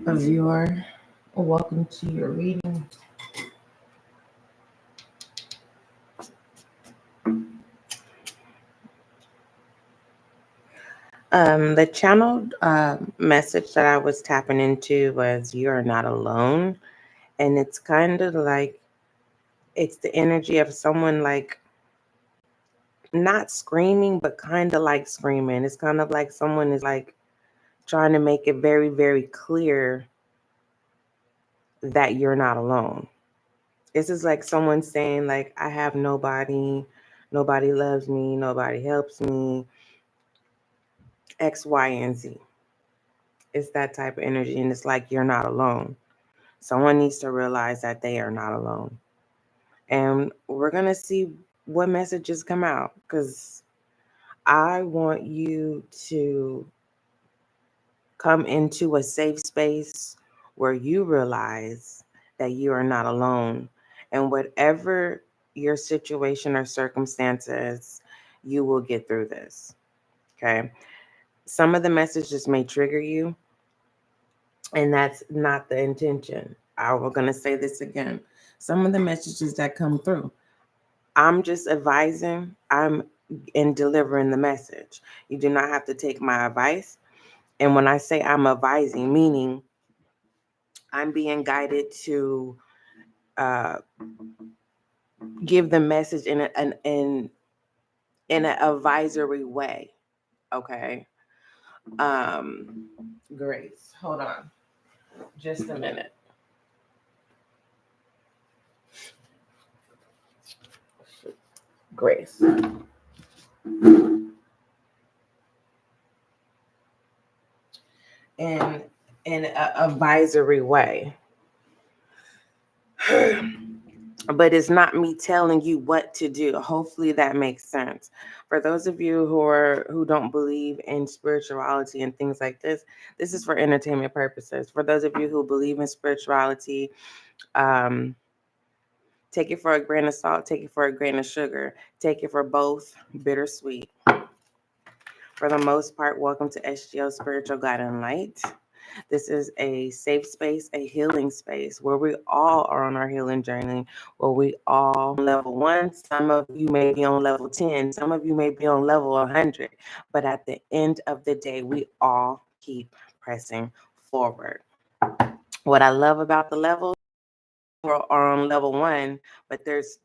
Viewer, welcome to your reading. The channeled message that I was tapping into was "You're not alone," and it's kind of like it's the energy of someone like not screaming, but kind of like screaming. It's kind of like someone is like trying to make it very, very clear that you're not alone. This is like someone saying like, I have nobody loves me, nobody helps me, X, Y, and Z. It's that type of energy, and it's like you're not alone. Someone needs to realize that they are not alone. And we're going to see what messages come out, because I want you to come into a safe space where you realize that you are not alone. And whatever your situation or circumstances, you will get through this. Okay. Some of the messages may trigger you, and that's not the intention. We're going to say this again. Some of the messages that come through, I'm just advising, I'm in delivering the message. You do not have to take my advice. And when I say I'm advising, meaning I'm being guided to give the message in an advisory way. Okay. Grace, hold on just a minute. Grace. In an advisory way. But it's not me telling you what to do. Hopefully that makes sense. For those of you who don't believe in spirituality and things like this is for entertainment purposes. For those of you who believe in spirituality, take it for a grain of salt, take it for a grain of sugar, take it for both bittersweet. For the most part, welcome to SGL Spiritual Guiding Light. This is a safe space, a healing space where we all are on our healing journey, where we all level 1. Some of you may be on level 10. Some of you may be on level 100. But at the end of the day, we all keep pressing forward. What I love about the levels are on level 1, but there's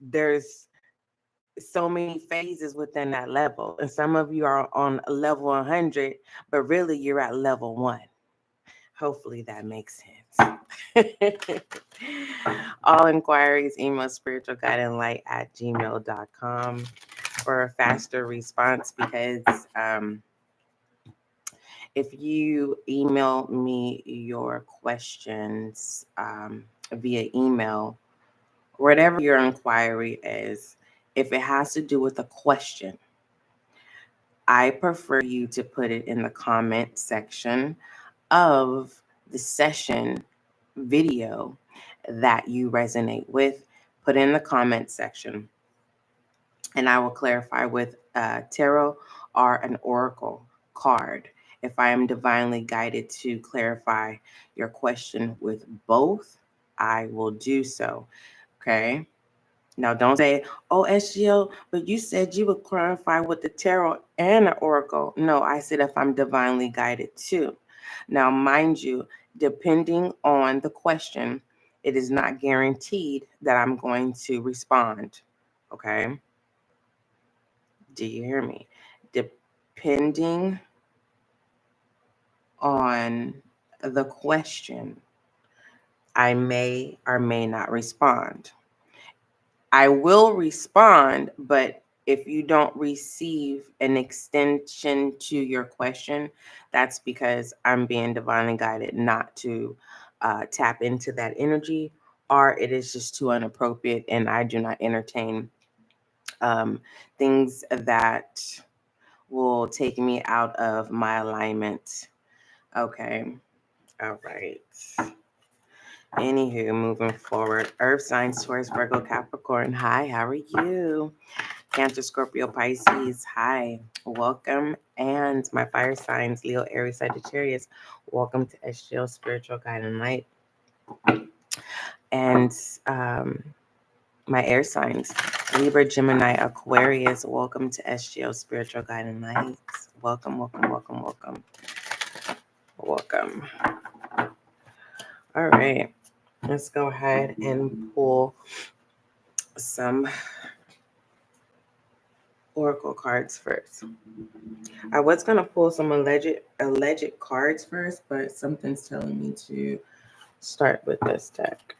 so many phases within that level. And some of you are on level 100, but really you're at level 1. Hopefully that makes sense. All inquiries, email spiritualguidinglight@gmail.com for a faster response, because if you email me your questions via email, whatever your inquiry is, if it has to do with a question, I prefer you to put it in the comment section of the session video that you resonate with. Put in the comment section, and I will clarify with tarot or an oracle card. If I am divinely guided to clarify your question with both, I will do so. Okay. Now, don't say, oh, SGL, but you said you would clarify with the tarot and the oracle. No, I said if I'm divinely guided too. Now, mind you, depending on the question, it is not guaranteed that I'm going to respond. Okay? Do you hear me? Depending on the question, I may or may not respond. I will respond, but if you don't receive an extension to your question, that's because I'm being divinely guided not to tap into that energy, or it is just too inappropriate, and I do not entertain things that will take me out of my alignment. Okay. All right. Anywho, moving forward. Earth signs, Taurus, Virgo, Capricorn. Hi, how are you? Cancer, Scorpio, Pisces, hi, welcome. And my fire signs, Leo, Aries, Sagittarius, welcome to SGL Spiritual Guiding Light. And my air signs, Libra, Gemini, Aquarius, welcome to SGL Spiritual Guiding Light. Welcome, welcome, welcome, welcome, welcome. All right, let's go ahead and pull some oracle cards first. I was going to pull some alleged cards first, but something's telling me to start with this deck.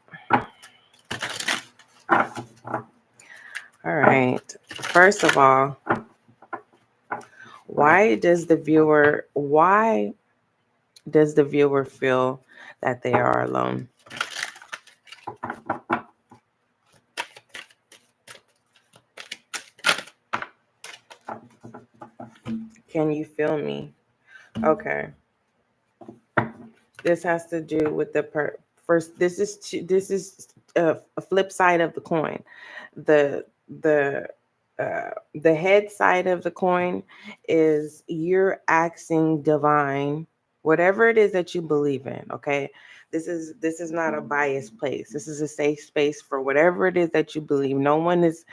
All right. First of all, why does the viewer feel that they are alone? Can you feel me? Okay. This has to do with the first. This is a flip side of the coin. The head side of the coin is you're asking divine, whatever it is that you believe in. Okay, this is not a biased place. This is a safe space for whatever it is that you believe. No one is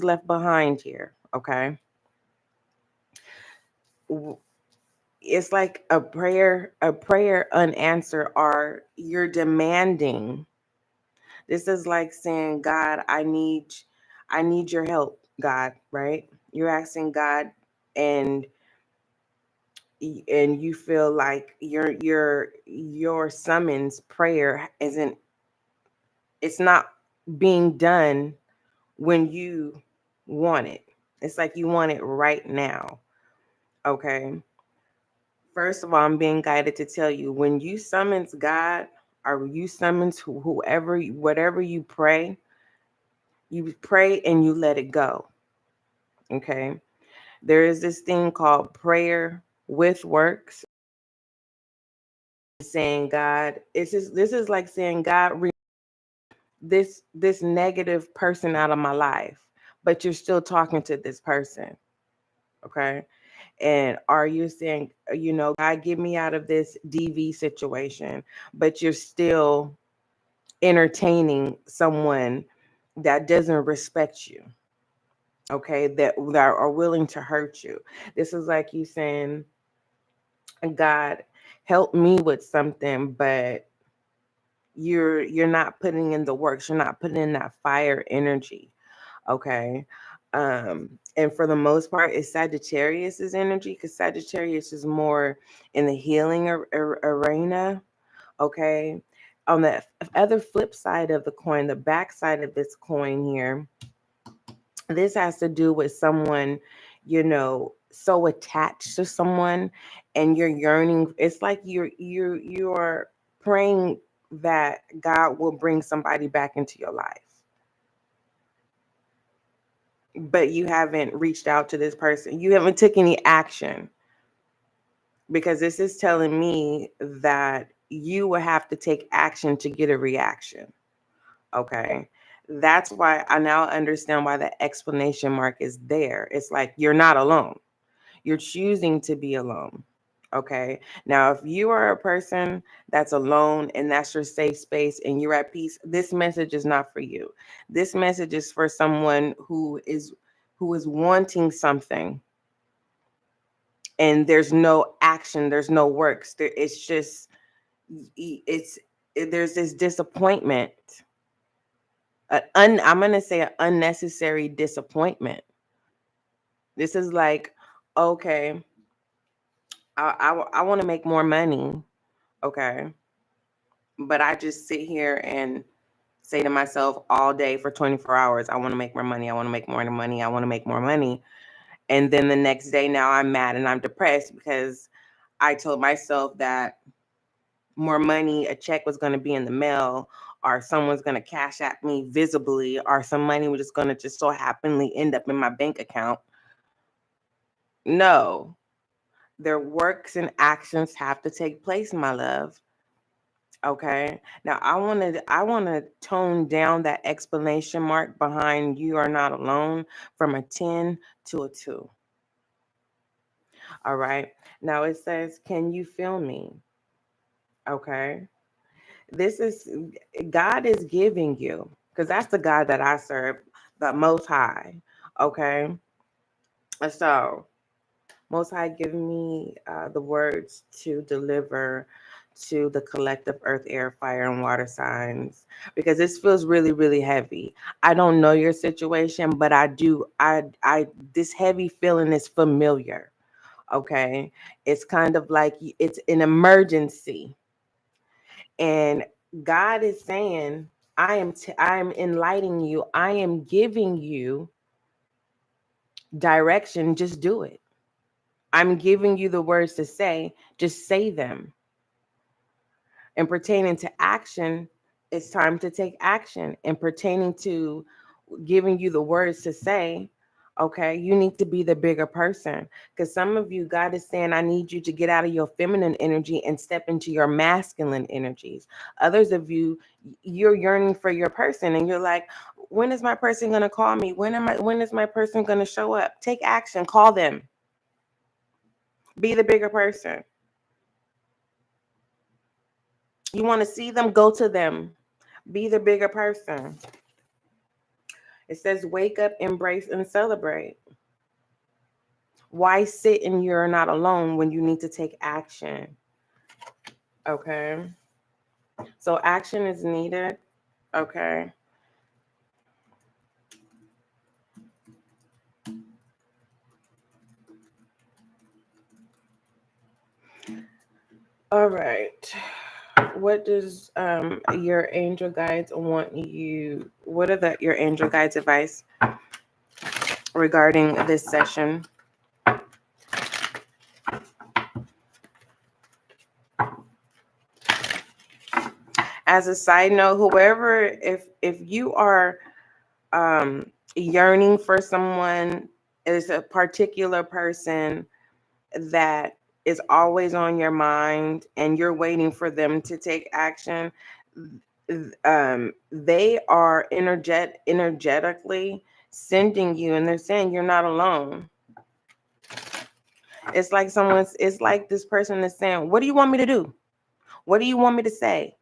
left behind here. Okay. It's like a prayer unanswered, or you're demanding. This is like saying, God, I need your help, God, right? You're asking God, and you feel like your summons prayer it's not being done when you want it. It's like you want it right now. Okay. First of all, I'm being guided to tell you, when you summons God, or you summons whoever, whatever you pray and you let it go. Okay. There is this thing called prayer with works. Saying, God, this is like saying, God, this negative person out of my life, but you're still talking to this person. Okay. And are you saying, God, get me out of this DV situation, but you're still entertaining someone that doesn't respect you, okay, that are willing to hurt you. This is like you saying, God, help me with something, but you're not putting in the works, you're not putting in that fire energy. Okay. And for the most part, it's Sagittarius's energy, because Sagittarius is more in the healing arena. Okay. On the other flip side of the coin, the back side of this coin here, this has to do with someone, so attached to someone, and you're yearning. It's like you're praying that God will bring somebody back into your life, but you haven't reached out to this person. You haven't took any action, because this is telling me that you will have to take action to get a reaction. Okay. That's why I now understand why the explanation mark is there. It's like you're not alone. You're choosing to be alone. Okay. Now, if you are a person that's alone and that's your safe space and you're at peace, this message is not for you. This message is for someone who is wanting something, and there's no action, there's no works. It's just there's this disappointment. I'm gonna say an unnecessary disappointment. This is like, okay, I want to make more money, okay, but I just sit here and say to myself all day for 24 hours, I want to make more money, I want to make more money, I want to make more money, and then the next day now I'm mad and I'm depressed because I told myself that more money, a check was going to be in the mail, or someone's going to cash at me visibly, or some money was just going to just so happenly end up in my bank account. No, their works and actions have to take place, my love. Okay. Now I want to tone down that explanation mark behind "you are not alone" from a 10 to a 2. All right. Now it says, "Can you feel me?" Okay. This is God is giving you, because that's the God that I serve, the Most High. Okay. So Most High, give me the words to deliver to the collective earth, air, fire, and water signs, because this feels really, really heavy. I don't know your situation, but I do. This heavy feeling is familiar. Okay, it's kind of like it's an emergency, and God is saying, I am enlightening you. I am giving you direction. Just do it. I'm giving you the words to say, just say them. And pertaining to action, it's time to take action. And pertaining to giving you the words to say, okay, you need to be the bigger person. Because some of you, God is saying, I need you to get out of your feminine energy and step into your masculine energies. Others of you, you're yearning for your person and you're like, when is my person going to call me? When is my person going to show up? Take action, call them. Be the bigger person. You want to see them, go to them. Be the bigger person. It says, wake up, embrace, and celebrate. Why sit and you're not alone when you need to take action? Okay. So action is needed. Okay. All right. What does your angel guides want you? What are your angel guides advice regarding this session? As a side note, whoever, if you are yearning for someone, is a particular person that is always on your mind and you're waiting for them to take action, they are energetically sending you, and they're saying you're not alone. It's like this person is saying, what do you want me to do? What do you want me to say?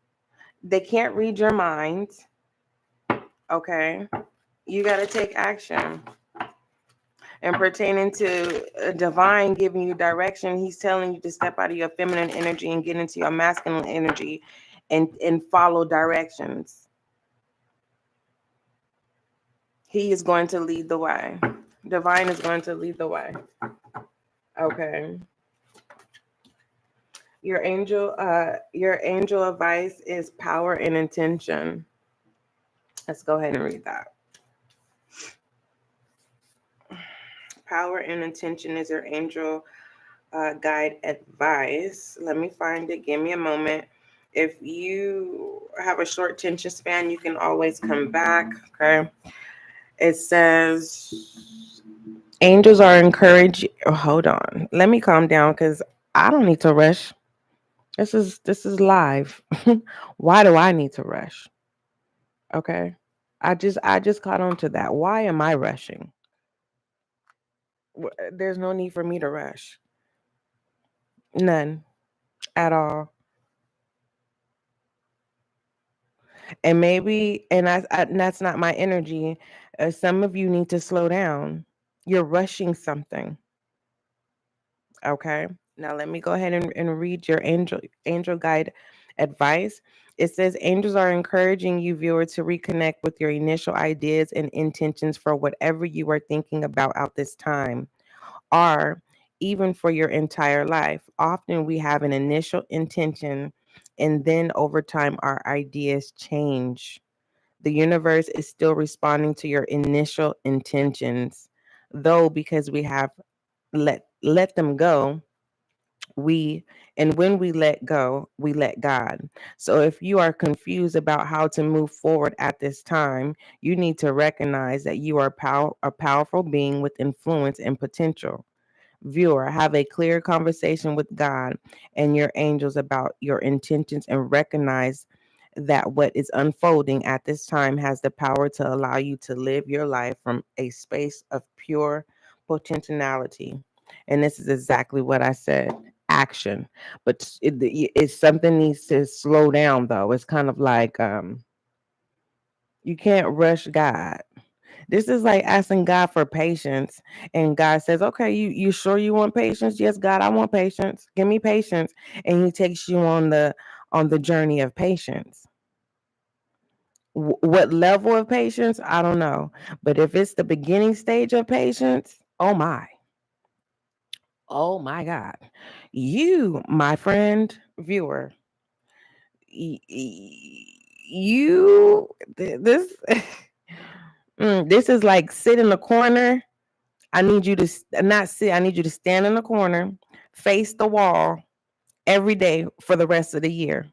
They can't read your mind. Okay. You got to take action. And pertaining to a divine giving you direction, he's telling you to step out of your feminine energy and get into your masculine energy and follow directions. He is going to lead the way. Divine is going to lead the way. Okay. Your angel advice is power and intention. Let's go ahead and read that. Power and intention is your angel guide advice. Let me find it. Give me a moment. If you have a short attention span, you can always come back. Okay. It says angels are encouraged. Oh, hold on. Let me calm down because I don't need to rush. This is live. Why do I need to rush? Okay. I just caught on to that. Why am I rushing? There's no need for me to rush. None at all. And maybe, and that's not my energy. Some of you need to slow down. You're rushing something. Okay. Now let me go ahead and read your angel guide advice. It says angels are encouraging you, viewer, to reconnect with your initial ideas and intentions for whatever you are thinking about at this time, or even for your entire life. Often we have an initial intention, and then over time our ideas change. The universe is still responding to your initial intentions, though, because we have let them go. We and when we let go, we let God. So if you are confused about how to move forward at this time, you need to recognize that you are a powerful being with influence and potential. Viewer, have a clear conversation with God and your angels about your intentions and recognize that what is unfolding at this time has the power to allow you to live your life from a space of pure potentiality. And this is exactly what I said, action. But it's something needs to slow down, though. It's kind of like you can't rush God. This is like asking God for patience, and God says, "Okay, you sure you want patience? Yes, God, I want patience. Give me patience." And He takes you on the journey of patience. What level of patience? I don't know, but if it's the beginning stage of patience, oh my God, you, my friend, viewer, you this. This is like sit in the corner. I need you to not sit. I need you to stand in the corner, face the wall every day for the rest of the year.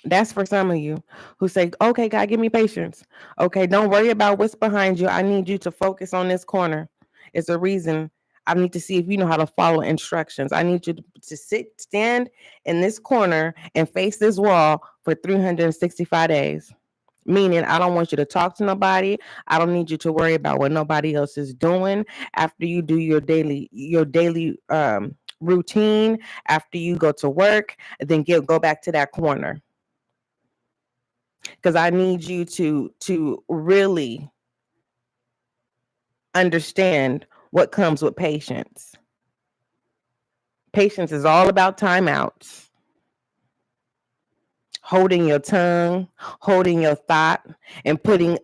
That's for some of you who say, okay, God, give me patience. Okay, don't worry about what's behind you. I need you to focus on this corner. It's a reason. I need to see if you know how to follow instructions. I need you to stand in this corner and face this wall for 365 days. Meaning, I don't want you to talk to nobody. I don't need you to worry about what nobody else is doing after you do your daily routine. After you go to work, then go back to that corner, because I need you to really understand what comes with patience. Patience is all about timeouts, holding your tongue, holding your thought, and putting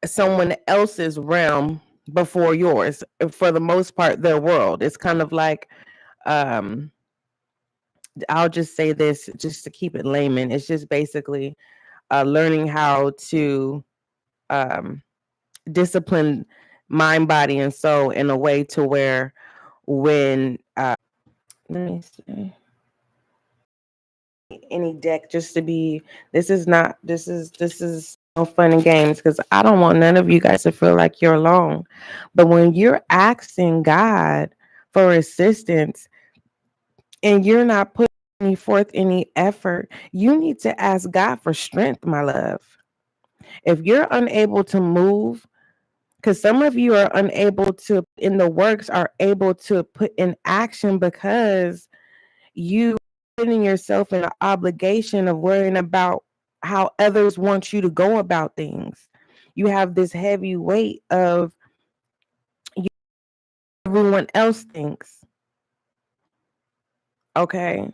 someone else's realm before yours. For the most part, their world. It's kind of like, um, I'll just say this just to keep it layman. It's just basically learning how to discipline mind, body, and soul in a way to where when let me see any deck just to be this is no fun and games, because I don't want none of you guys to feel like you're alone. But when you're asking God for assistance and you're not putting forth any effort, you need to ask God for strength, my love. If you're unable to move, because some of you are unable to in the works are able to put in action because you putting yourself in an obligation of worrying about how others want you to go about things. You have this heavy weight of everyone else thinks. Okay.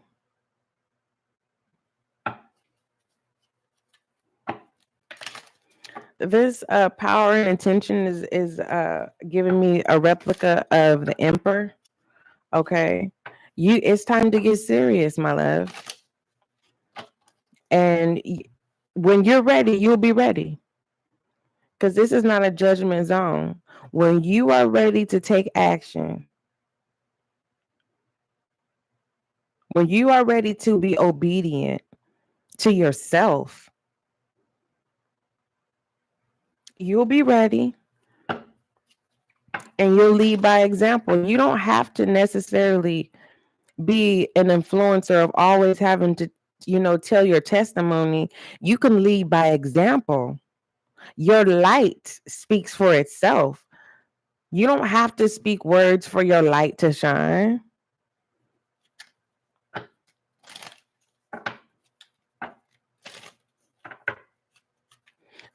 This power and intention is giving me a replica of the Emperor. Okay. It's time to get serious, my love. And when you're ready, you'll be ready. Because this is not a judgment zone. When you are ready to take action, when you are ready to be obedient to yourself, you'll be ready and you'll lead by example. You don't have to necessarily be an influencer of always having to, tell your testimony. You can lead by example. Your light speaks for itself. You don't have to speak words for your light to shine.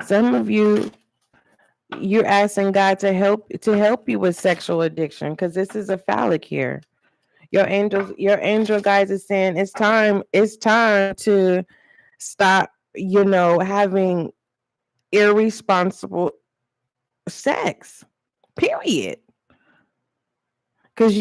Some of you're asking God to help you with sexual addiction, because this is a phallic here. Your angel guides is saying it's time to stop, having irresponsible sex. Period. Because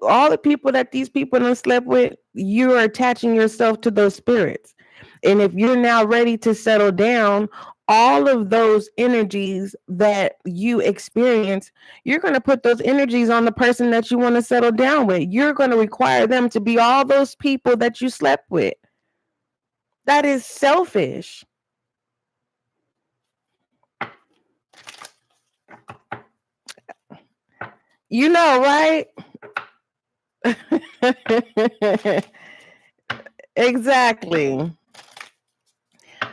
all the people that these people don't slept with, you are attaching yourself to those spirits. And if you're now ready to settle down, all of those energies that you experience, you're going to put those energies on the person that you want to settle down with. You're going to require them to be all those people that you slept with. That is selfish. You know, right? Exactly.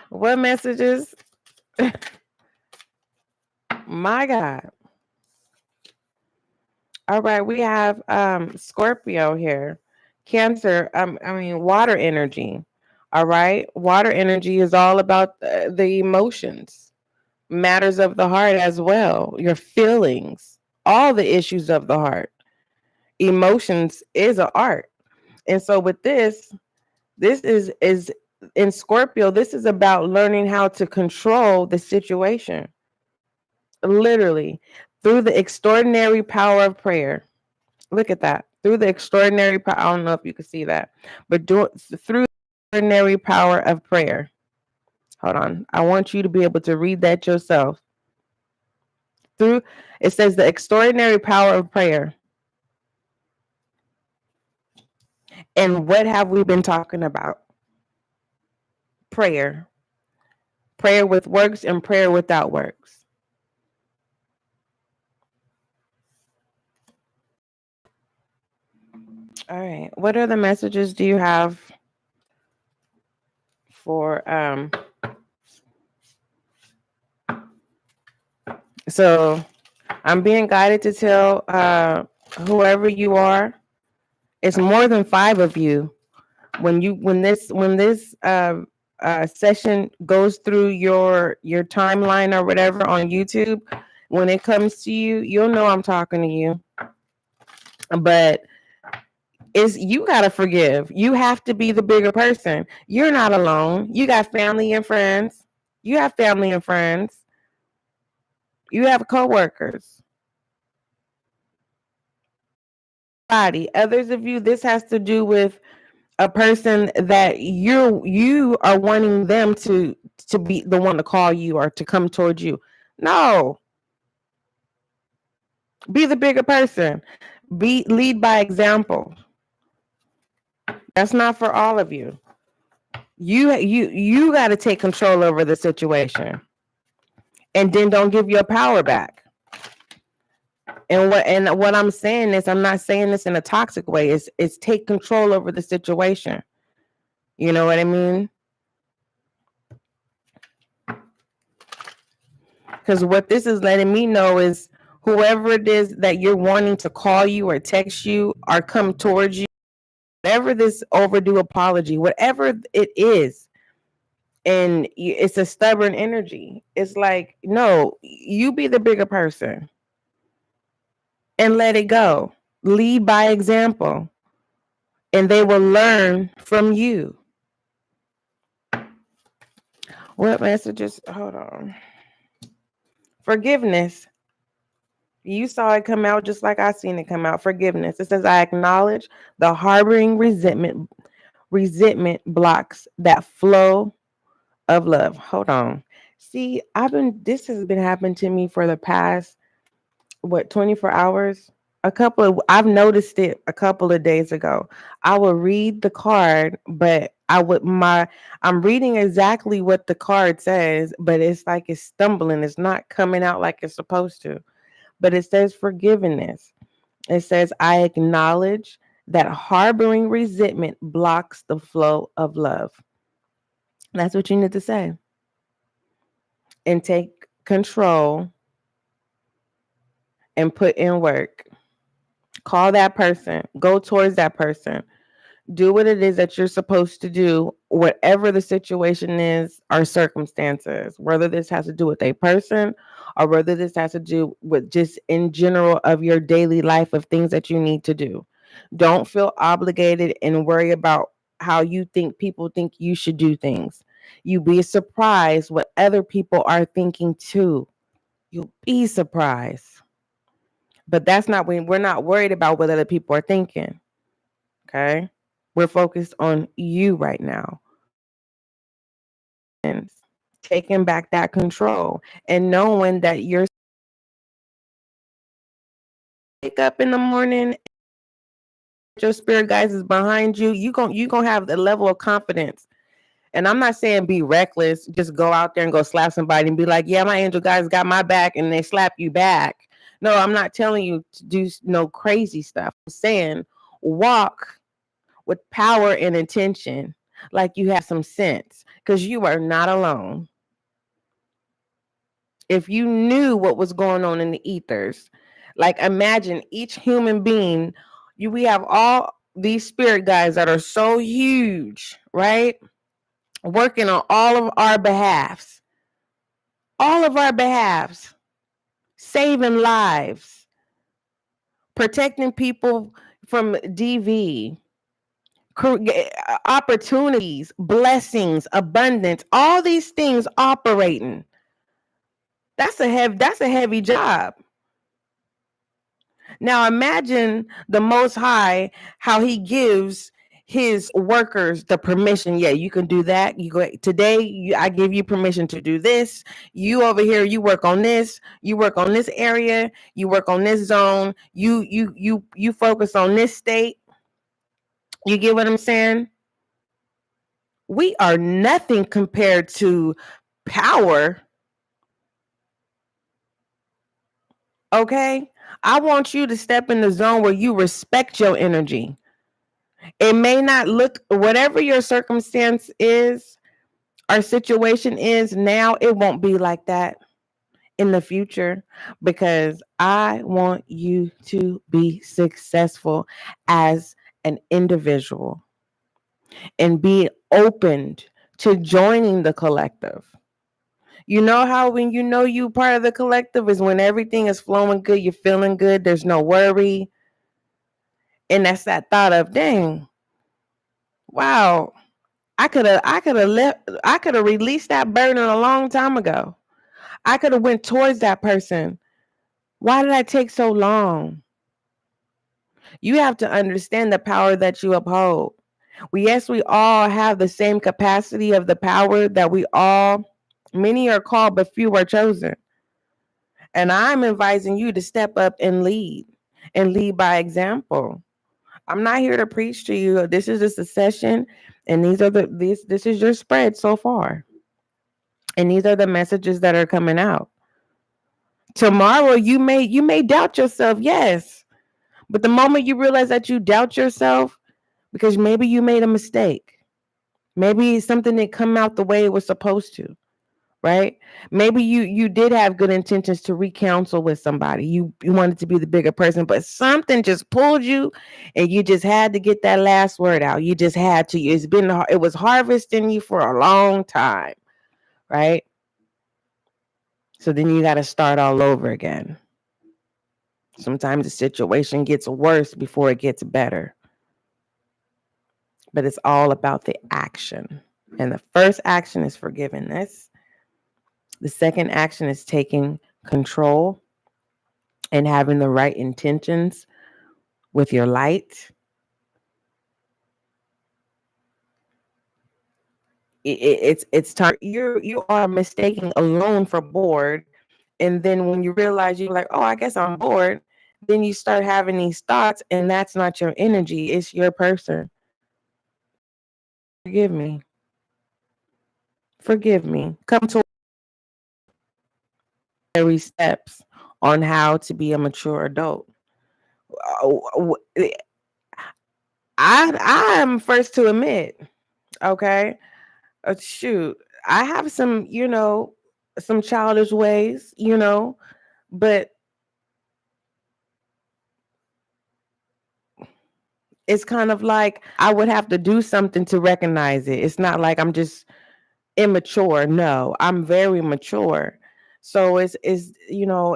What messages? My God. All right, we have Scorpio here. Cancer, water energy. All right. Water energy is all about the emotions, matters of the heart as well, your feelings, all the issues of the heart. Emotions is an art. And so with this is in Scorpio, this is about learning how to control the situation. Literally, through the extraordinary power of prayer. Look at that. Through the extraordinary power, I don't know if you can see that, but through the extraordinary power of prayer. Hold on. I want you to be able to read that yourself. Through it says the extraordinary power of prayer. And what have we been talking about? Prayer. Prayer with works and prayer without works. All right. What other messages do you have for so I'm being guided to tell whoever you are, it's more than 5 of you. When this session goes through your timeline or whatever on YouTube, when it comes to you, you'll know I'm talking to you. But is you gotta forgive. You have to be the bigger person. You're not alone. You got family and friends. You have family and friends. You have coworkers. Others of you, this has to do with a person that you are wanting them to be the one to call you or to come towards you. No. Be the bigger person. Lead by example. That's not for all of you. You got to take control over the situation, and then don't give your power back. And what I'm saying is, I'm not saying this in a toxic way. It's take control over the situation. You know what I mean? Because what this is letting me know is whoever it is that you're wanting to call you or text you or come towards you, whatever this overdue apology, whatever it is, and it's a stubborn energy. It's like, no, you be the bigger person and let it go. Lead by example, and they will learn from you. What messages? Hold on. Forgiveness. You saw it come out just like I seen it come out. Forgiveness. It says, I acknowledge the harboring resentment blocks that flow of love. Hold on. See, this has been happening to me for the past 24 hours. I've noticed it a couple of days ago. I will read the card, but I'm reading exactly what the card says, but it's like it's stumbling. It's not coming out like it's supposed to. But it says forgiveness. It says, I acknowledge that harboring resentment blocks the flow of love. That's what you need to say. And take control and put in work. Call that person. Go towards that person. Do what it is that you're supposed to do, whatever the situation is or circumstances, whether this has to do with a person or whether this has to do with just in general of your daily life of things that you need to do. Don't feel obligated and worry about how you think people think you should do things. You'll be surprised what other people are thinking too. You'll be surprised. But that's not when we're not worried about what other people are thinking. Okay? We're focused on you right now. And taking back that control and knowing that you're wake up in the morning, your spirit guides is behind you. You gonna have the level of confidence. And I'm not saying be reckless, just go out there and go slap somebody and be like, yeah, my angel guys got my back, and they slap you back. No, I'm not telling you to do no crazy stuff. I'm saying walk with power and intention, like you have some sense, because you are not alone. If you knew what was going on in the ethers, like imagine each human being, we have all these spirit guides that are so huge, right? Working on all of our behalves, saving lives, protecting people from DV, opportunities, blessings, abundance, all these things operating. That's a heavy job. Now imagine the Most High, how he gives his workers the permission. Yeah, you can do that. You go today. I give you permission to do this. You over here, you work on this. You work on this area. You work on this zone. You focus on this state. You get what I'm saying? We are nothing compared to power. Okay? I want you to step in the zone where you respect your energy. It may not look, whatever your circumstance is, our situation is now, it won't be like that in the future, because I want you to be successful as an individual and be opened to joining the collective. You know how when you know you part of the collective is when everything is flowing good, you're feeling good, there's no worry. And that's that thought of, dang, wow, I could have released that burden a long time ago. I could have went towards that person. Why did I take so long? You have to understand the power that you uphold. Yes, we all have the same capacity of the power that many are called, but few are chosen. And I'm advising you to step up and lead by example. I'm not here to preach to you. This is just a session, and this is your spread so far. And these are the messages that are coming out. Tomorrow you may doubt yourself, yes. But the moment you realize that you doubt yourself because maybe you made a mistake, maybe something didn't come out the way it was supposed to, right? Maybe you did have good intentions to recounsel with somebody. You wanted to be the bigger person, but something just pulled you and you just had to get that last word out. You just had to. It was harvesting you for a long time, right? So then you got to start all over again. Sometimes the situation gets worse before it gets better. But it's all about the action. And the first action is forgiveness. The second action is taking control and having the right intentions with your light. It's time. You are mistaking alone for bored. And then when you realize you're like, oh, I guess I'm bored, then you start having these thoughts, and that's not your energy. It's your person. Forgive me. Forgive me. Come to Aries steps on how to be a mature adult. I am first to admit, okay, shoot, I have some childish ways, but it's kind of like I would have to do something to recognize it. It's not like I'm just immature. No, I'm very mature. So it's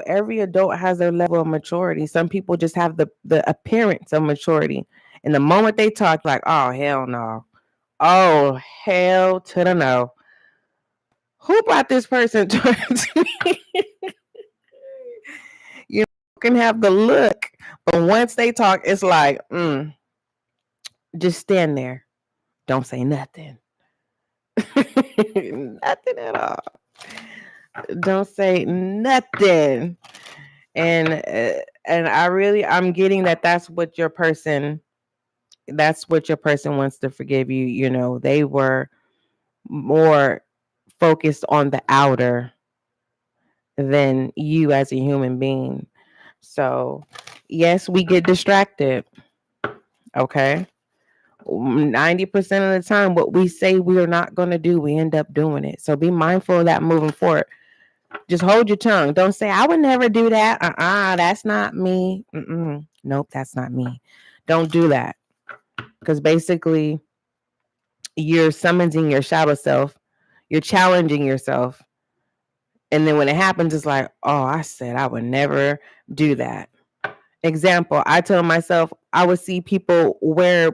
every adult has their level of maturity. Some people just have the appearance of maturity. And the moment they talk, like, oh hell no. Oh hell to the no. Who brought this person towards me? You can have the look, but once they talk, it's like, just stand there. Don't say nothing. Nothing at all. Don't say nothing. And I'm getting that's what your person wants to forgive you. They were more focused on the outer than you as a human being. So, yes, we get distracted. Okay. 90% of the time, what we say we are not going to do, we end up doing it. So be mindful of that moving forward. Just hold your tongue. Don't say, I would never do that. That's not me. Nope, that's not me. Don't do that. Because basically, you're summoning your shadow self, you're challenging yourself. And then when it happens, it's like, oh, I said I would never do that. Example, I told myself I would see people wear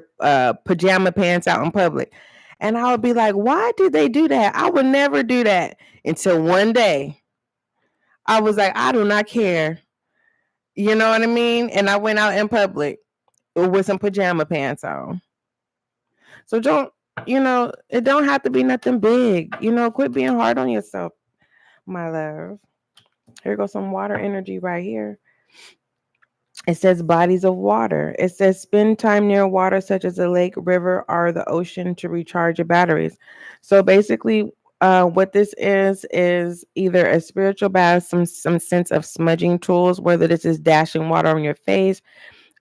pajama pants out in public. And I would be like, why did they do that? I would never do that. Until one day, I was like, I do not care. You know what I mean? And I went out in public with some pajama pants on. So it don't have to be nothing big. Quit being hard on yourself, my love. Here goes some water energy right here. It says bodies of water. It says spend time near water such as a lake, river, or the ocean to recharge your batteries. So basically, what this is either a spiritual bath, some sense of smudging tools, whether this is dashing water on your face,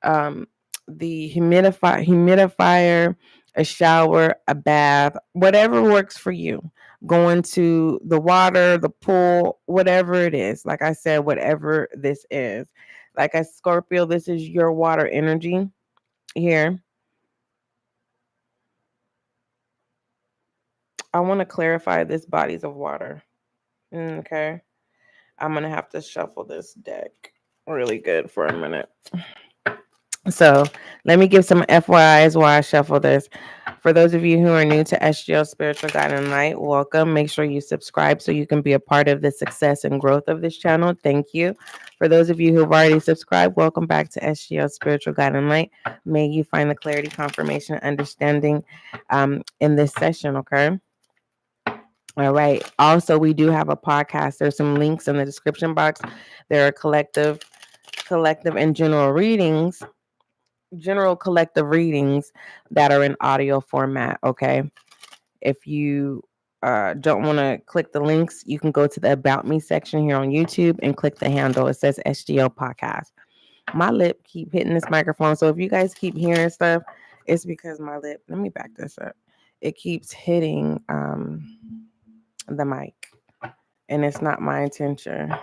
um, the humidifier, a shower, a bath, whatever works for you. Going to the water, the pool, whatever it is. Like I said, whatever this is. Like a Scorpio, this is your water energy here. I want to clarify this bodies of water. Okay. I'm going to have to shuffle this deck really good for a minute. So let me give some FYIs while I shuffle this. For those of you who are new to SGL Spiritual Guiding Light, welcome. Make sure you subscribe so you can be a part of the success and growth of this channel. Thank you. For those of you who have already subscribed, welcome back to SGL Spiritual Guiding Light. May you find the clarity, confirmation, understanding in this session, okay? All right. Also, we do have a podcast. There's some links in the description box. There are collective and general collective readings that are in audio format. Okay. If you don't want to click the links, you can go to the About Me section here on YouTube and click the handle. It says SGL Podcast. My lip keep hitting this microphone. So if you guys keep hearing stuff, it's because my lip, let me back this up. It keeps hitting the mic. And it's not my intention.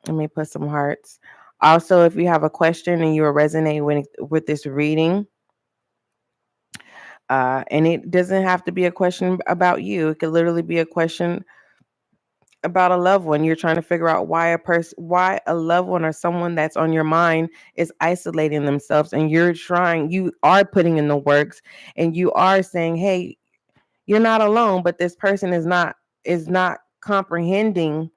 Let me put some hearts. Also, if you have a question and you are resonating with this reading, and it doesn't have to be a question about you. It could literally be a question about a loved one. You're trying to figure out why a loved one or someone that's on your mind is isolating themselves, and you are putting in the works, and you are saying, hey, you're not alone, but this person is not comprehending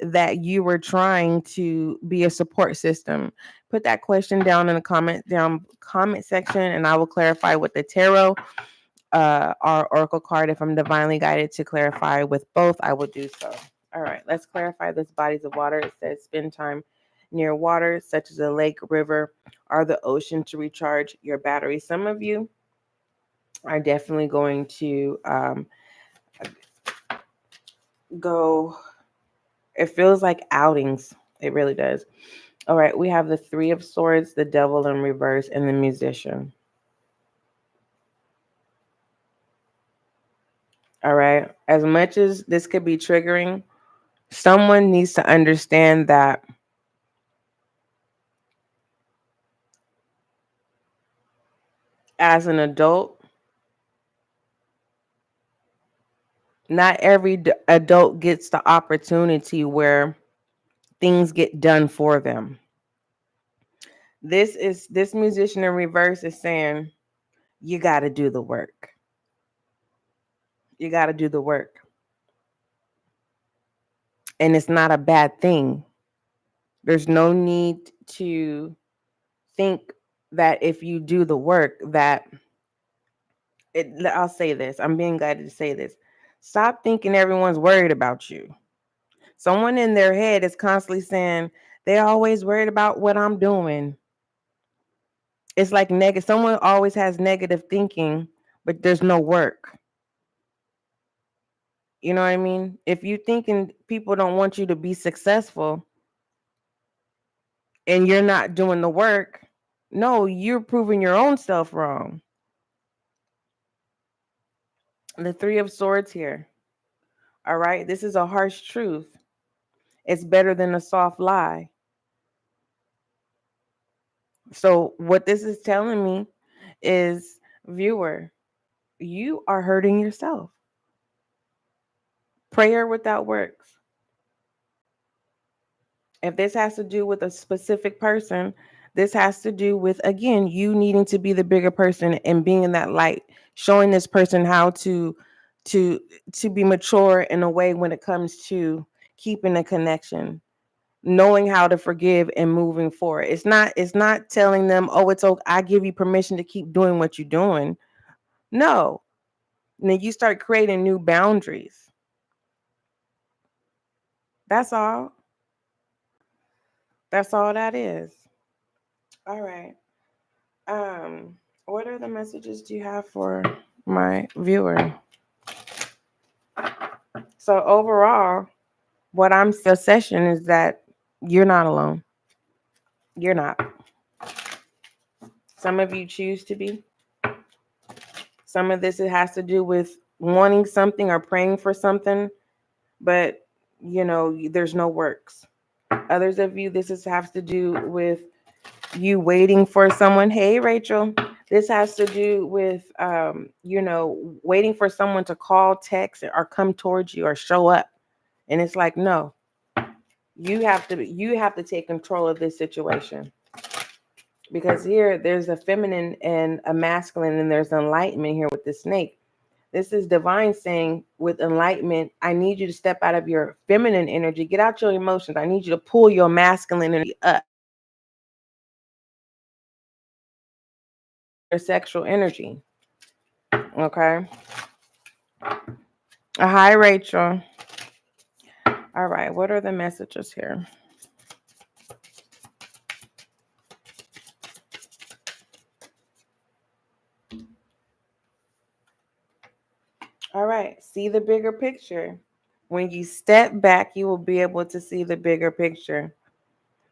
that you were trying to be a support system. Put that question down in the comment section, and I will clarify with the tarot or oracle card. If I'm divinely guided to clarify with both, I will do so. All right, let's clarify this bodies of water. It says spend time near water such as a lake, river, or the ocean to recharge your battery. Some of you are definitely going to go. It feels like outings. It really does. All right, we have the Three of Swords, the Devil in reverse, and the Musician. All right, as much as this could be triggering, someone needs to understand that as an adult, not every adult gets the opportunity where things get done for them. This Musician in reverse is saying, you got to do the work. You got to do the work. And it's not a bad thing. There's no need to think that if you do the work I'll say this. I'm being guided to say this. Stop thinking everyone's worried about you. Someone in their head is constantly saying, they're always worried about what I'm doing. It's like negative. Someone always has negative thinking, but there's no work. You know what I mean? If you thinking people don't want you to be successful, and you're not doing the work, no, you're proving your own self wrong. The Three of Swords here. All right. This is a harsh truth. It's better than a soft lie. So, what this is telling me is, viewer, you are hurting yourself. Prayer without works. If this has to do with a specific person, this has to do with, again, you needing to be the bigger person and being in that light, showing this person how to to be mature in a way when it comes to keeping a connection, knowing how to forgive and moving forward. It's not telling them, oh, it's okay, I give you permission to keep doing what you're doing. No. And then you start creating new boundaries. That's all. That's all that is. All right. What are the messages do you have for my viewer? So overall, what I'm still session is that you're not alone. You're not. Some of you choose to be. Some of this, it has to do with wanting something or praying for something, but there's no works. Others of you, has to do with you waiting for someone. Hey, Rachel. This has to do with, waiting for someone to call, text, or come towards you or show up. And it's like, no, you have to take control of this situation. Because here there's a feminine and a masculine, and there's enlightenment here with the snake. This is divine saying, with enlightenment, I need you to step out of your feminine energy, get out your emotions. I need you to pull your masculine energy up, your sexual energy. Okay. Hi, Rachel. All right. What are the messages here? All right. See the bigger picture. When you step back, you will be able to see the bigger picture.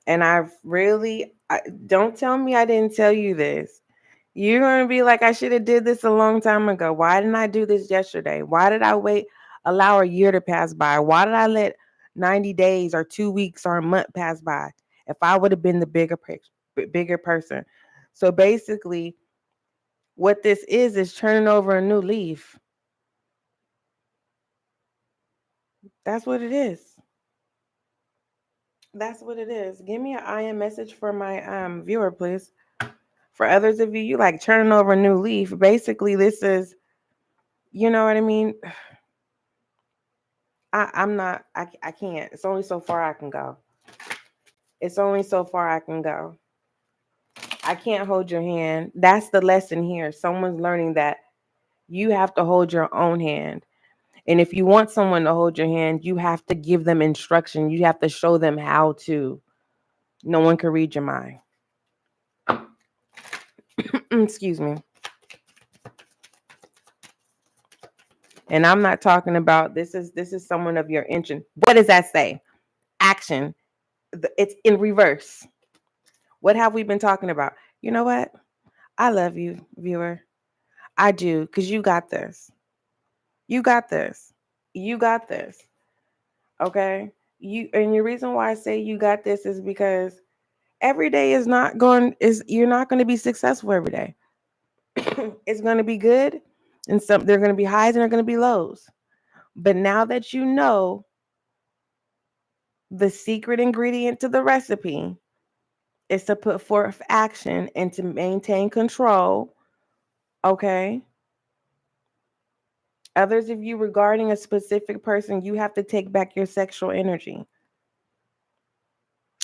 And don't tell me I didn't tell you this. You're going to be like, I should have did this a long time ago. Why didn't I do this yesterday? Why did I allow a year to pass by? Why did I let 90 days or 2 weeks or a month pass by? If I would have been the bigger person. So basically, what this is turning over a new leaf. That's what it is. That's what it is. Give me an IM message for my viewer, please. For others of you, you like turning over a new leaf. Basically, this is, you know what I mean? I can't. It's only so far I can go. It's only so far I can go. I can't hold your hand. That's the lesson here. Someone's learning that you have to hold your own hand. And if you want someone to hold your hand, you have to give them instruction. You have to show them how to. No one can read your mind. Excuse me. And I'm not talking about this is someone of your intention. What does that say? Action. It's in reverse. What have we been talking about? You know what? I love you, viewer. I do, because you got this. You got this. You got this. Okay? And the reason why I say you got this is because every day you're not going to be successful every day. It's going to be good, and there are going to be highs and there are going to be lows. But now that you know the secret ingredient to the recipe is to put forth action and to maintain control, okay? Others of you, regarding a specific person, you have to take back your sexual energy.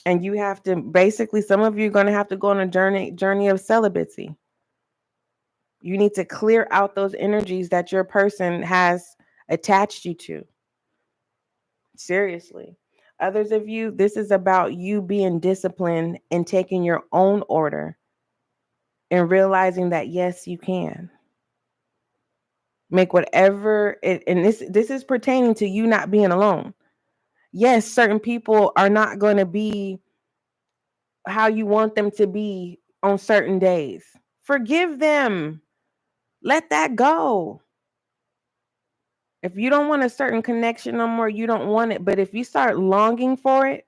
And you have to, basically, some of you are going to have to go on a journey of celibacy. You need to clear out those energies that your person has attached you to. Seriously. Others of you, this is about you being disciplined and taking your own order and realizing that, yes, you can. Make whatever and this is pertaining to you not being alone. Yes, certain people are not going to be how you want them to be on certain days. Forgive them. Let that go. If you don't want a certain connection no more, you don't want it. But if you start longing for it,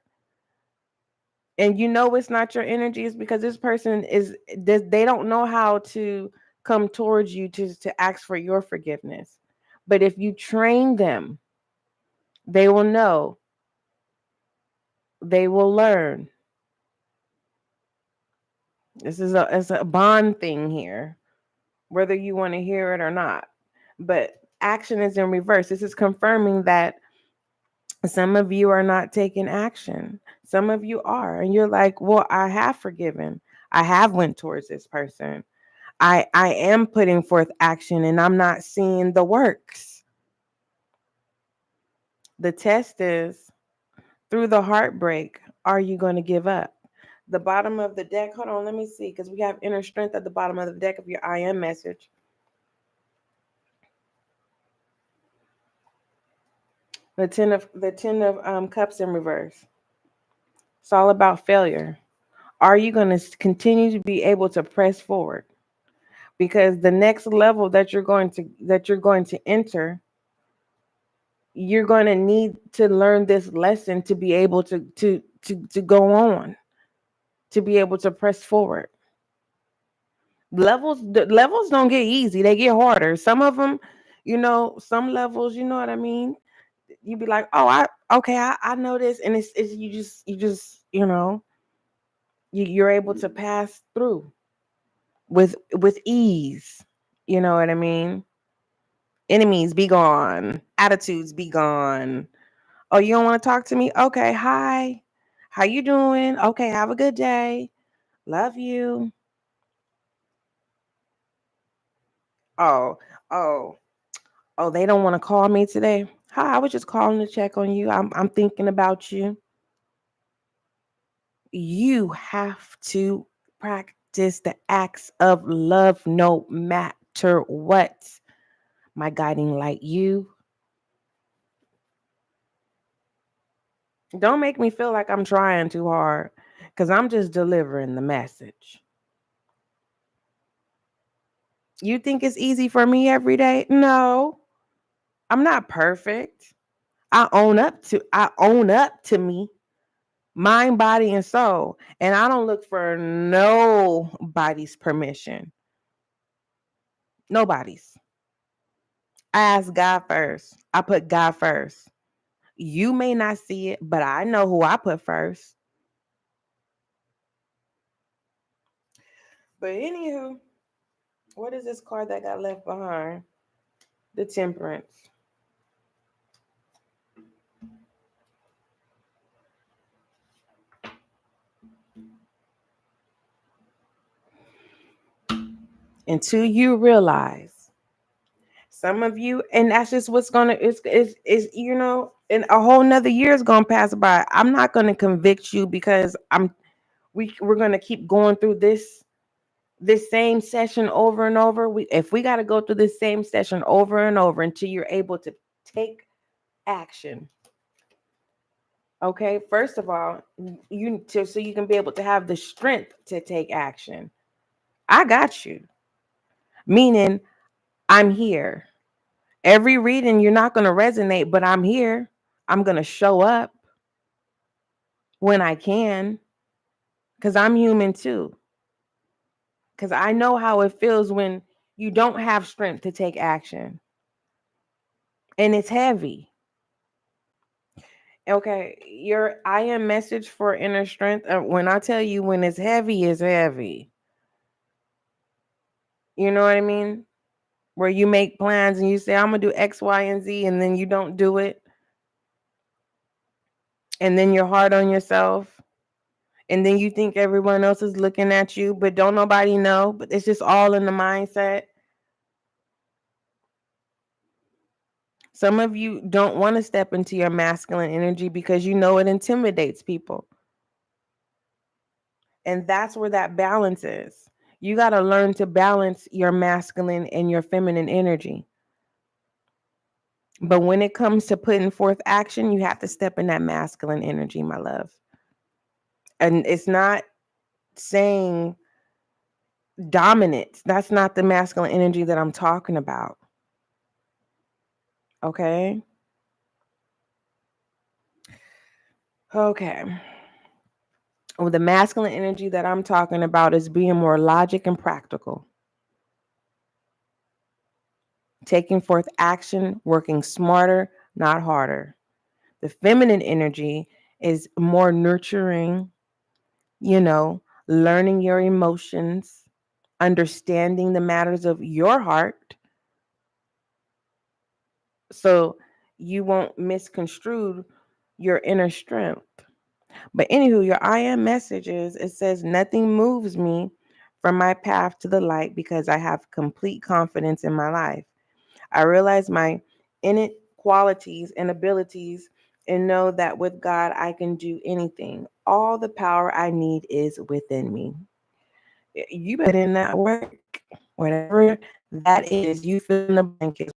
and you know it's not your energy, it's because this person they don't know how to come towards you to ask for your forgiveness. But if you train them, they will know, they will learn. It's a bond thing here, whether you want to hear it or not. But action is in reverse. This is confirming that some of you are not taking action. Some of you are, and you're like, well, I have forgiven. I have went towards this person. I am putting forth action, and I'm not seeing the works. The test is, through the heartbreak, are you going to give up? The bottom of the deck, hold on, let me see, because we have inner strength at the bottom of the deck of your I am message. The ten of cups in reverse. It's all about failure. Are you going to continue to be able to press forward? Because the next level that you're going to enter, you're going to need to learn this lesson to be able to go on, to be able to press forward. The levels don't get easy, they get harder. Some of them, some levels, you know what I mean? You be like, oh, I know this, and it's you're able to pass through with ease. You know what I mean? Enemies be gone, attitudes be gone. Oh, you don't want to talk to me? Okay, hi. How you doing? Okay, have a good day. Love you. Oh, oh, oh, they don't want to call me today. Hi, I was just calling to check on you. I'm thinking about you. You have to practice the acts of love no matter what. My guiding light, you. Don't make me feel like I'm trying too hard, because I'm just delivering the message. You think it's easy for me every day? No, I'm not perfect. I own up to me, mind, body, and soul. And I don't look for nobody's permission. Nobody's. I ask God first. I put God first. You may not see it, but I know who I put first. But anywho, what is this card that got left behind? The Temperance. Until you realize, some of you, and that's just what's gonna is and a whole nother year is gonna pass by. I'm not gonna convict you, because we're gonna keep going through this same session over and over. If we got to go through this same session over and over until you're able to take action. Okay, first of all, so you can be able to have the strength to take action. I got you. Meaning, I'm here. Every reading you're not going to resonate, but I'm here. I'm going to show up when I can, because I'm human too. Because I know how it feels when you don't have strength to take action. And it's heavy. Okay, your I am message for inner strength. When I tell you, when it's heavy, it's heavy. You know what I mean? Where you make plans and you say, I'm going to do X, Y, and Z, and then you don't do it. And then you're hard on yourself. And then you think everyone else is looking at you, but don't nobody know. But it's just all in the mindset. Some of you don't want to step into your masculine energy because you know it intimidates people. And that's where that balance is. You got to learn to balance your masculine and your feminine energy. But when it comes to putting forth action, you have to step in that masculine energy, my love. And it's not saying dominance. That's not the masculine energy that I'm talking about. Okay? Okay. Well, the masculine energy that I'm talking about is being more logic and practical, taking forth action, working smarter, not harder. The feminine energy is more nurturing, learning your emotions, understanding the matters of your heart, so you won't misconstrue your inner strength. But anywho, your I am messages, it says, nothing moves me from my path to the light because I have complete confidence in my life. I realize my innate qualities and abilities and know that with God, I can do anything. All the power I need is within me. You put in that work, whatever that is, you fill in the blanket.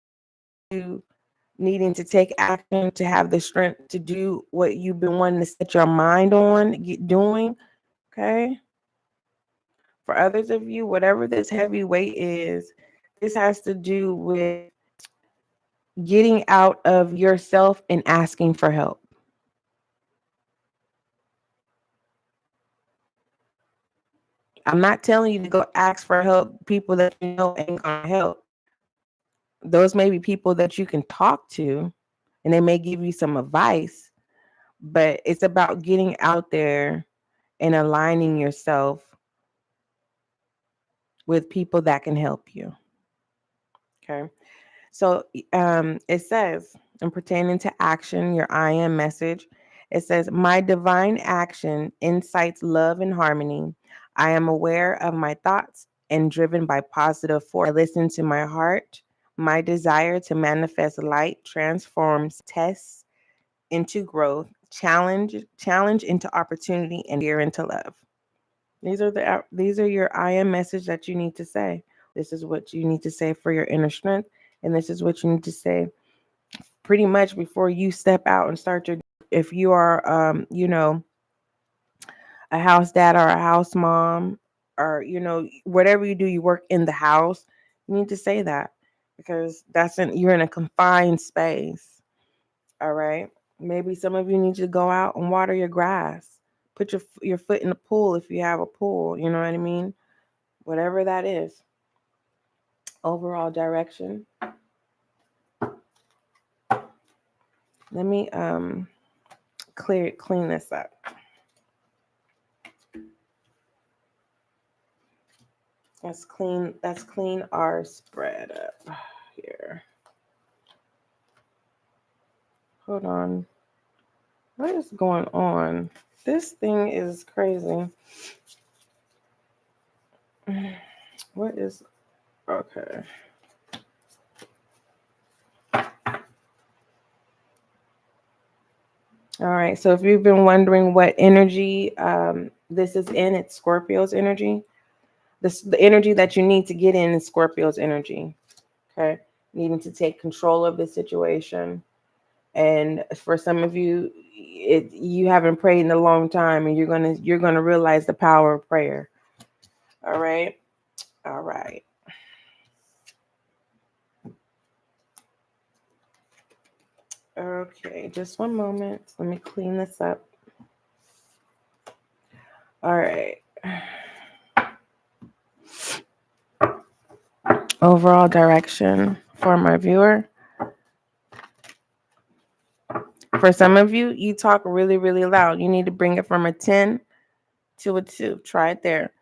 You needing to take action to have the strength to do what you've been wanting to set your mind on doing. Okay. For others of you, whatever this heavy weight is, this has to do with getting out of yourself and asking for help. I'm not telling you to go ask for help, people that you know ain't gonna help. Those may be people that you can talk to and they may give you some advice, but it's about getting out there and aligning yourself with people that can help you. Okay. So it says, in pertaining to action, your I am message, it says, my divine action incites love and harmony. I am aware of my thoughts and driven by positive force. I listen to my heart. My desire to manifest light transforms tests into growth, challenge into opportunity, and fear into love. These are your I am message that you need to say. This is what you need to say for your inner strength, and this is what you need to say pretty much before you step out and start your. If you are, a house dad or a house mom, or whatever you do, you work in the house. You need to say that because you're in a confined space. All right. Maybe some of you need to go out and water your grass. Put your foot in the pool if you have a pool. You know what I mean? Whatever that is. Overall direction. Let me clean this up. Let's clean our spread up here. Hold on. What is going on? This thing is crazy. What is okay? All right. So if you've been wondering what energy this is in, it's Scorpio's energy. The energy that you need to get in is Scorpio's energy. Okay. Needing to take control of the situation. And for some of you, you haven't prayed in a long time, and you're gonna realize the power of prayer. All right. All right. Okay, just one moment. Let me clean this up. All right. Overall direction for my viewer. For some of you, you talk really, really loud. You need to bring it from a 10 to a 2. Try it there.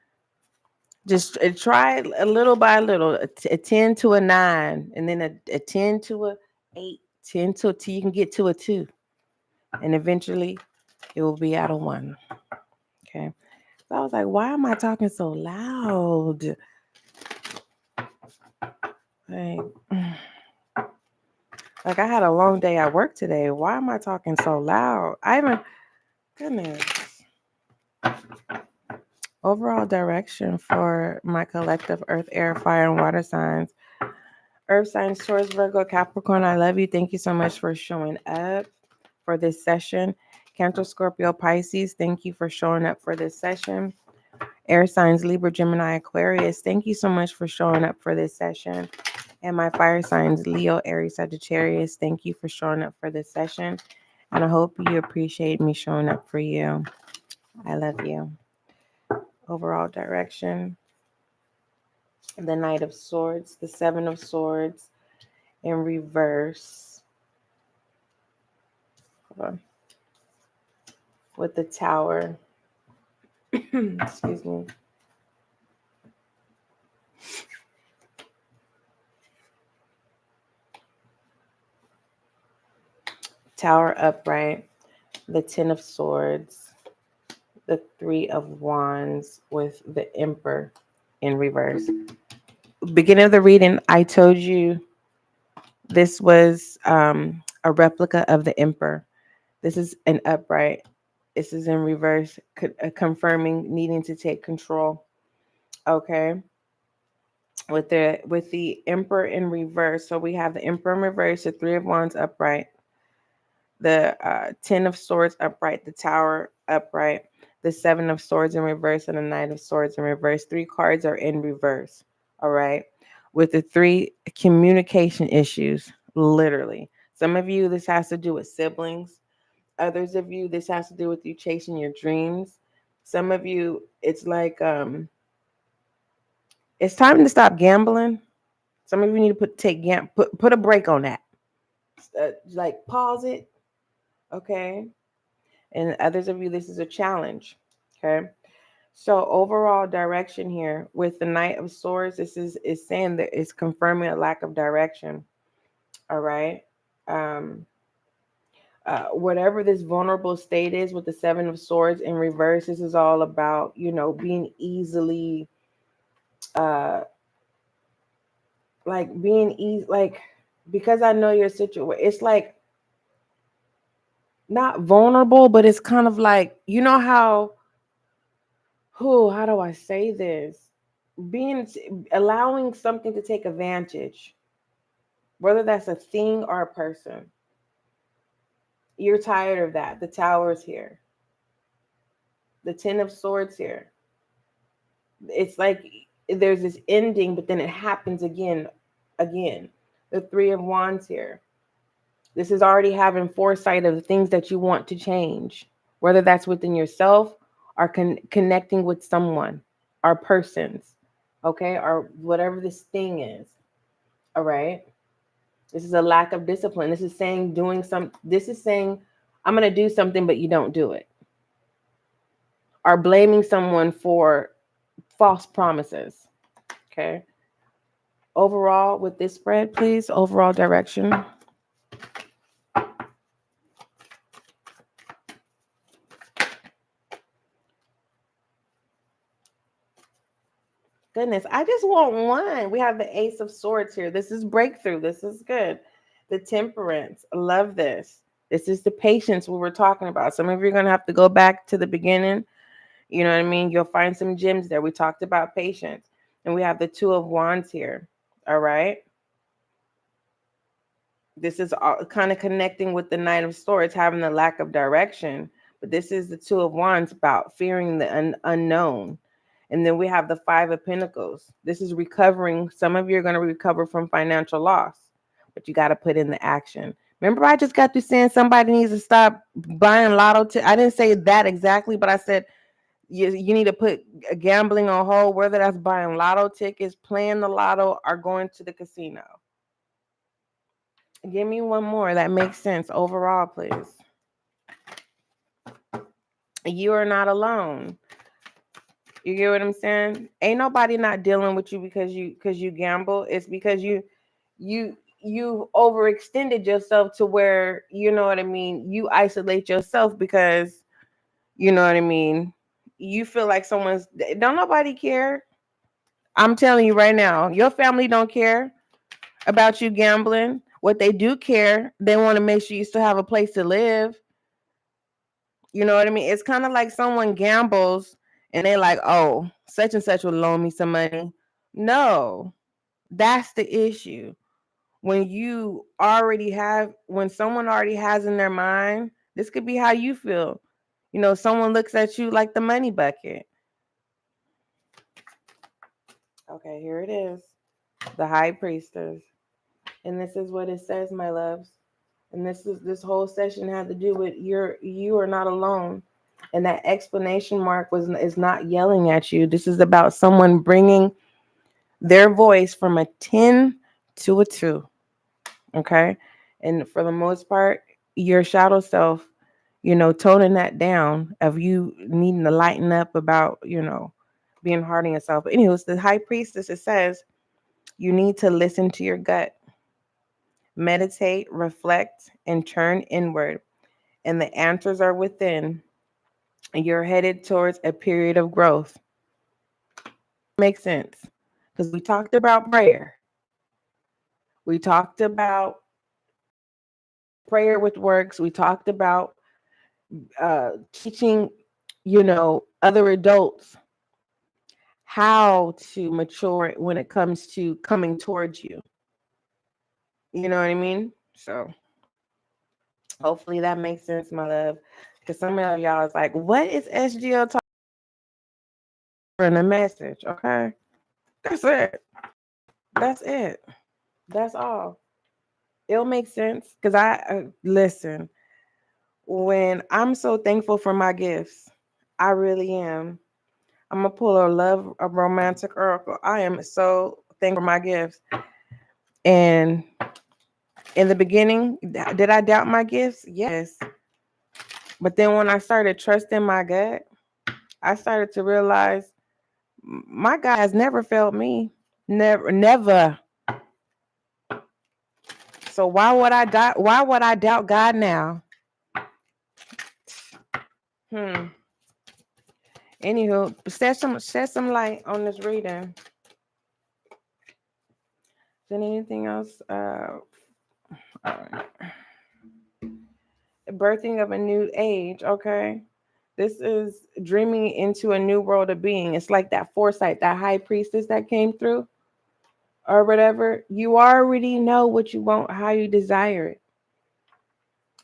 Just try it a little by little. A 10 to a 9, and then a 10 to a 8, 10 to a 2. You can get to a 2. And eventually, it will be at a 1. Okay. So I was like, why am I talking so loud? Like I had a long day at work today. Why am I talking so loud? Goodness. Overall direction for my collective earth, air, fire, and water signs. Earth signs, Taurus, Virgo, Capricorn, I love you. Thank you so much for showing up for this session. Cancer, Scorpio, Pisces, thank you for showing up for this session. Air signs, Libra, Gemini, Aquarius, thank you so much for showing up for this session. And my fire signs, Leo, Aries, Sagittarius, thank you for showing up for this session. And I hope you appreciate me showing up for you. I love you. Overall direction, the Knight of Swords, the Seven of Swords in reverse. Hold on. With the Tower. Excuse me. Tower upright, the Ten of Swords, the Three of Wands with the Emperor in reverse. Beginning of the reading, I told you this was a replica of the Emperor. This is an upright. This is in reverse, confirming needing to take control. Okay. With the Emperor in reverse. So we have the Emperor in reverse, the Three of Wands upright, the Ten of Swords upright, the Tower upright, the Seven of Swords in reverse, and the Knight of Swords in reverse. 3 cards are in reverse. All right. With the 3 communication issues, literally. Some of you, this has to do with siblings. Others of you, this has to do with you chasing your dreams. Some of you, it's like it's time to stop gambling. Some of you need to put a break on that. Like pause it, okay? And others of you, this is a challenge, okay? So overall direction here with the Knight of Swords, this is saying that it's confirming a lack of direction. All right. Whatever this vulnerable state is with the Seven of Swords in reverse, this is all about, being easily, because I know your situation. It's like not vulnerable, but it's kind of like, how do I say this? Allowing something to take advantage, whether that's a thing or a person. You're tired of that. The Tower's here. The Ten of Swords here. It's like there's this ending, but then it happens again. The Three of Wands here. This is already having foresight of the things that you want to change, whether that's within yourself or connecting with someone or persons, okay, or whatever this thing is. All right. This is a lack of discipline. This is saying I'm going to do something, but you don't do it. Or blaming someone for false promises. Okay. Overall, with this spread, please, overall direction. Goodness, I just want one. We have the Ace of Swords here. This is breakthrough. This is good. The Temperance. Love this. This is the patience we were talking about. Some of you are going to have to go back to the beginning. You know what I mean? You'll find some gems there. We talked about patience. And we have the Two of Wands here. All right. This is all kind of connecting with the Knight of Swords, having the lack of direction. But this is the Two of Wands about fearing the unknown. And then we have the Five of Pentacles. This is recovering. Some of you are going to recover from financial loss, but you got to put in the action. Remember, I just got through saying somebody needs to stop buying lotto. I didn't say that exactly, but I said you need to put gambling on hold, whether that's buying lotto tickets, playing the lotto, or going to the casino. Give me one more that makes sense overall, please. You are not alone. You get what I'm saying? Ain't nobody not dealing with you because you gamble. It's because you overextended yourself to where, you know what I mean, you isolate yourself because, you know what I mean, you feel like don't nobody care. I'm telling you right now, your family don't care about you gambling. What they do care, they want to make sure you still have a place to live. You know what I mean? It's kind of like someone gambles and they're like, oh, such and such will loan me some money. No, that's the issue. When someone already has in their mind, this could be how you feel. Someone looks at you like the money bucket. Okay, here it is. The High Priestess. And this is what it says, my loves. And this whole session had to do with you are not alone. And that explanation mark is not yelling at you. This is about someone bringing their voice from a 10 to a 2. Okay? And for the most part, your shadow self, toning that down of you needing to lighten up about, being hard on yourself. But anyways, the High Priestess, it says you need to listen to your gut, meditate, reflect, and turn inward. And the answers are within. You're headed towards a period of growth. Makes sense. Because we talked about prayer. We talked about prayer with works. We talked about teaching, other adults how to mature when it comes to coming towards you. You know what I mean? So hopefully that makes sense, my love. Because some of y'all is like, what is SGL talking in a message? Okay. That's it. That's it. That's all. It'll make sense. Because listen, when I'm so thankful for my gifts, I really am. I'm going to pull a romantic oracle. I am so thankful for my gifts. And in the beginning, did I doubt my gifts? Yes. But then when I started trusting my gut, I started to realize my God has never failed me. Never, never. So why would I doubt? Why would I doubt God now? Anywho, shed some light on this reading. Is there anything else? Birthing of a new age. Okay. This is dreaming into a new world of being. It's like that foresight, that high priestess that came through or whatever. You already know what you want, how you desire it.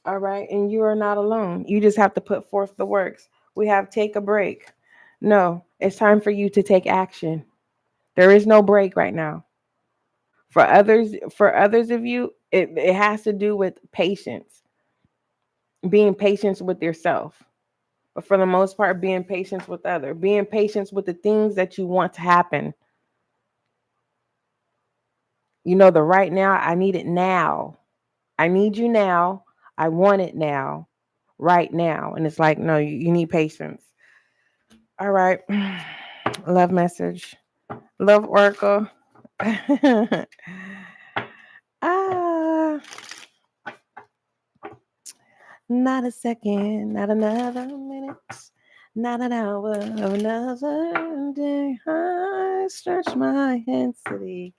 All right. And you are not alone. You just have to put forth the works. We have take a break. No, it's time for you to take action. There is no break right now. For others of you, it has to do with patience, being patient with yourself. But for the most part, being patient with others, being patient with the things that you want to happen. The right now, I need it now. I need you now. I want it now, right now. And it's like, no, you need patience. All right. Love message. Love oracle. Not a second, not another minute, not an hour of another day. I stretch my hands to thee.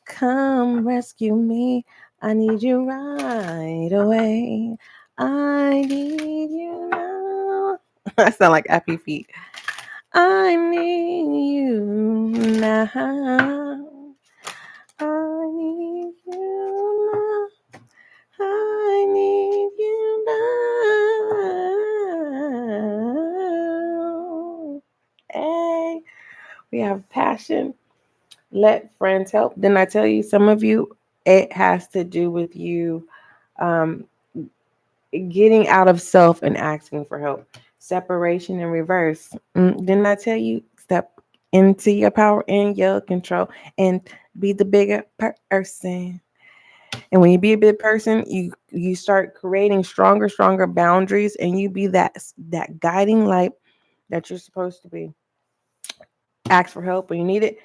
Come rescue me. I need you right away. I need you now. I sound like Happy Feet. I need you now. I need you now. I need you now. Hey, we have passion. Let friends help. Didn't I tell you, some of you, it has to do with you getting out of self and asking for help. Separation in reverse. Didn't I tell you, step into your power and your control and be the bigger person? And when you be a big person, you start creating stronger boundaries, and you be that guiding light that you're supposed to be. Ask for help when you need it.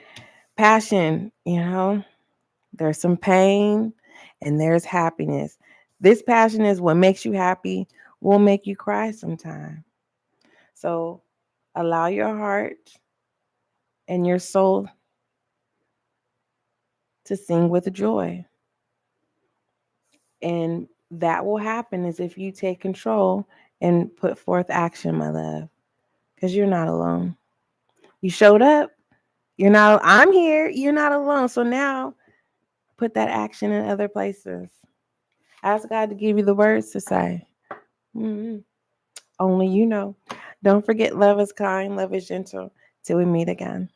Passion, there's some pain and there's happiness. This passion is what makes you happy, will make you cry sometime. So allow your heart and your soul to sing with joy. And that will happen is if you take control and put forth action, my love, because you're not alone. You showed up. I'm here. You're not alone. So now put that action in other places. Ask God to give you the words to say. Only you know. Don't forget, love is kind, love is gentle. Till we meet again.